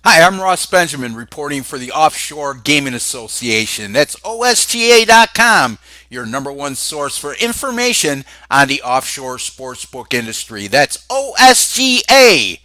Hi, I'm Ross Benjamin reporting for the Offshore Gaming Association. That's OSGA.com, your number one source for information on the offshore sportsbook industry. That's OSGA.com.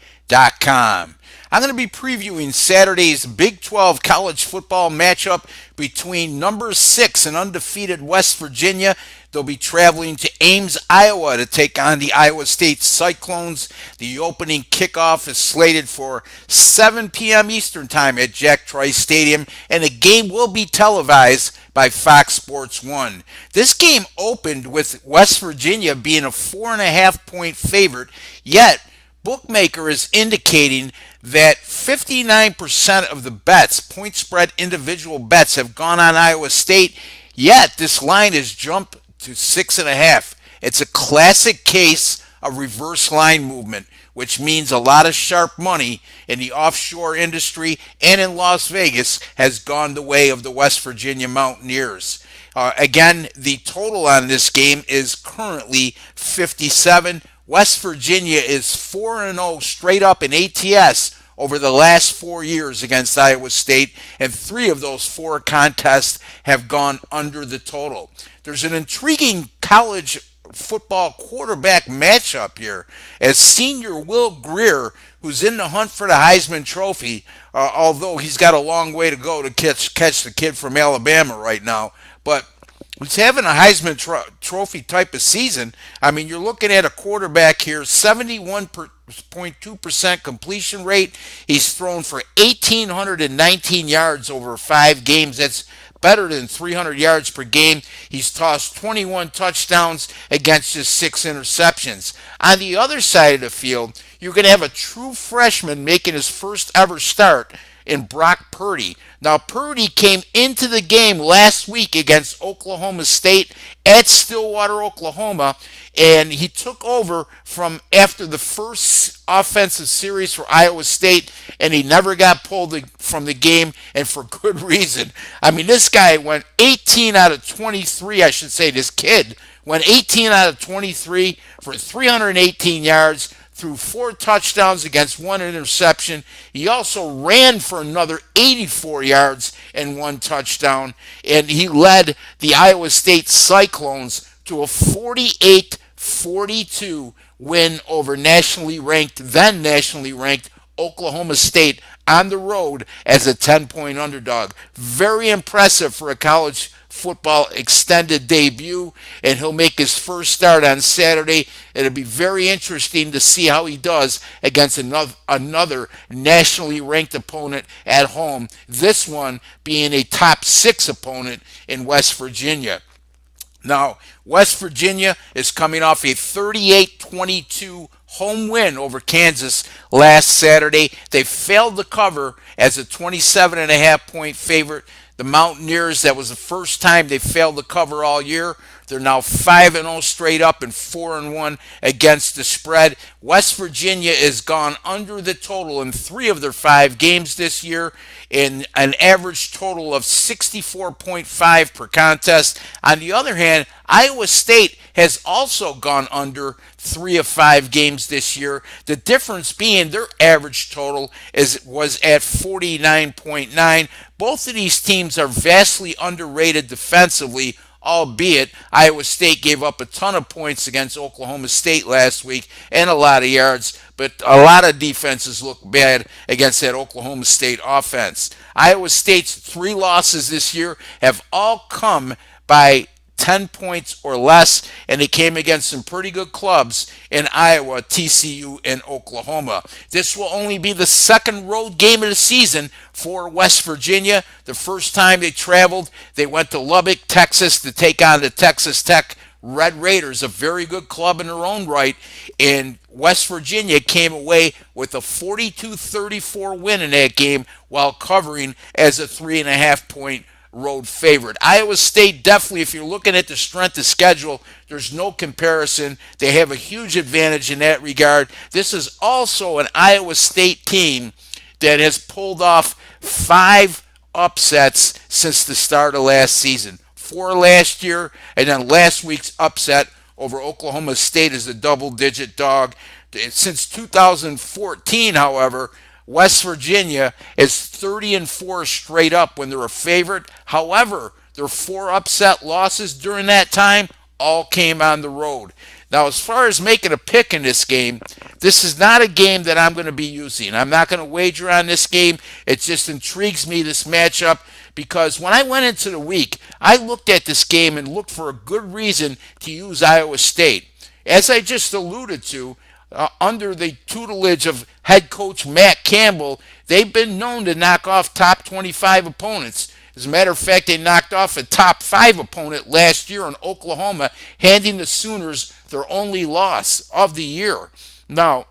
I'm going to be previewing Saturday's Big 12 college football matchup between number 6 and undefeated West Virginia. They'll be traveling to Ames, Iowa to take on the Iowa State Cyclones. The opening kickoff is slated for 7 p.m. Eastern Time at Jack Trice Stadium, and the game will be televised by Fox Sports 1. This game opened with West Virginia being a 4.5-point favorite, yet bookmaker is indicating that 59% of the bets, point spread individual bets, have gone on Iowa State, yet this line has jumped to 6.5. It's a classic case of reverse line movement, which means a lot of sharp money in the offshore industry and in Las Vegas has gone the way of the West Virginia Mountaineers. Again, the total on this game is currently 57. West Virginia is 4-0 straight up in ATS over the last 4 years against Iowa State, and 3 of those 4 contests have gone under the total. There's an intriguing college football quarterback matchup here as senior Will Greer, who's in the hunt for the Heisman Trophy, although he's got a long way to go to catch the kid from Alabama right now, but he's having a Heisman Trophy type of season. I mean, you're looking at a quarterback here, 71.2% completion rate. He's thrown for 1,819 yards over 5 games. That's better than 300 yards per game. He's tossed 21 touchdowns against just 6 interceptions. On the other side of the field, you're going to have a true freshman making his first ever start in Brock Purdy. Now, Purdy came into the game last week against Oklahoma State at Stillwater, Oklahoma, and he took over from after the first offensive series for Iowa State, and he never got pulled from the game, and for good reason. I mean, this guy went 18 out of 23, I should say, this kid went 18 out of 23 for 318 yards, threw 4 touchdowns against 1 interception. He also ran for another 84 yards and 1 touchdown, and he led the Iowa State Cyclones to a 48-42 win over then nationally ranked Oklahoma State on the road as a 10-point underdog. Very impressive for a college football extended debut, and he'll make his first start on Saturday. It'll be very interesting to see how he does against another nationally ranked opponent at home, this one being a top 6 opponent in West Virginia. Now, West Virginia is coming off a 38-22 home win over Kansas last Saturday. They failed to cover as a 27.5-point favorite. The Mountaineers, that was the first time they failed to cover all year. They're now 5-0 straight up and 4-1 against the spread. West Virginia has gone under the total in 3 of their 5 games this year, in an average total of 64.5 per contest. On the other hand, Iowa State has also gone under 3 of 5 games this year. The difference being their average total was at 49.9. Both of these teams are vastly underrated defensively, albeit Iowa State gave up a ton of points against Oklahoma State last week and a lot of yards, but a lot of defenses look bad against that Oklahoma State offense. Iowa State's 3 losses this year have all come by 10 points or less, and they came against some pretty good clubs in Iowa, TCU, and Oklahoma. This will only be the second road game of the season for West Virginia. The first time they traveled, they went to Lubbock, Texas to take on the Texas Tech Red Raiders, a very good club in their own right, and West Virginia came away with a 42-34 win in that game while covering as a 3.5-point road favorite. Iowa State, definitely, if you're looking at the strength of schedule, there's no comparison. They have a huge advantage in that regard. This is also an Iowa State team that has pulled off 5 upsets since the start of last season. 4 last year, and then last week's upset over Oklahoma State as a double-digit dog. Since 2014, however, West Virginia is 30-4 straight up when they're a favorite. However, their four upset losses during that time all came on the road. Now, as far as making a pick in this game, this is not a game that I'm going to be using. I'm not going to wager on this game. It just intrigues me, this matchup, because when I went into the week, I looked at this game and looked for a good reason to use Iowa State. As I just alluded to, under the tutelage of head coach Matt Campbell, they've been known to knock off top 25 opponents. As a matter of fact, they knocked off a top 5 opponent last year in Oklahoma, handing the Sooners their only loss of the year. Now,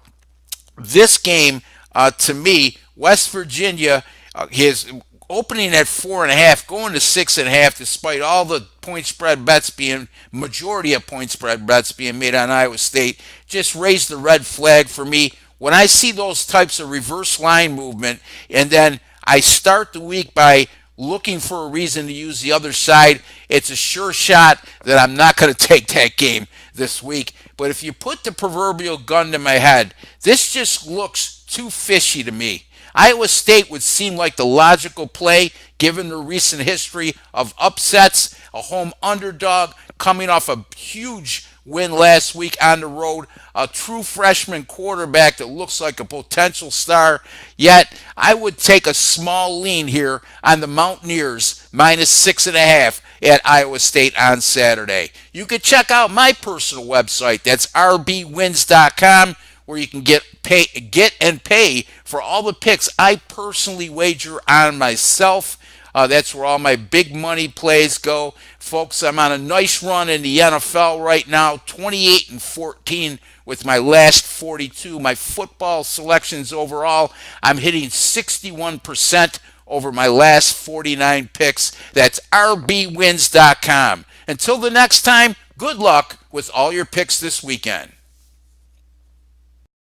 this game, to me, West Virginia is opening at 4.5, going to 6.5, despite all the point spread bets being majority of point spread bets being made on Iowa State. Just raised the red flag for me when I see those types of reverse line movement, and then I start the week by looking for a reason to use the other side. It's a sure shot that I'm not going to take that game this week. But if you put the proverbial gun to my head, this just looks too fishy to me. Iowa State would seem like the logical play given the recent history of upsets, a home underdog coming off a huge win last week on the road, a true freshman quarterback that looks like a potential star. Yet, I would take a small lean here on the Mountaineers minus 6.5 at Iowa State on Saturday. You can check out my personal website. That's rbwins.com, where you can get and pay for all the picks I personally wager on myself. That's where all my big money plays go. Folks, I'm on a nice run in the NFL right now, 28-14 with my last 42. My football selections overall, I'm hitting 61% over my last 49 picks. That's rbwins.com. Until the next time, good luck with all your picks this weekend.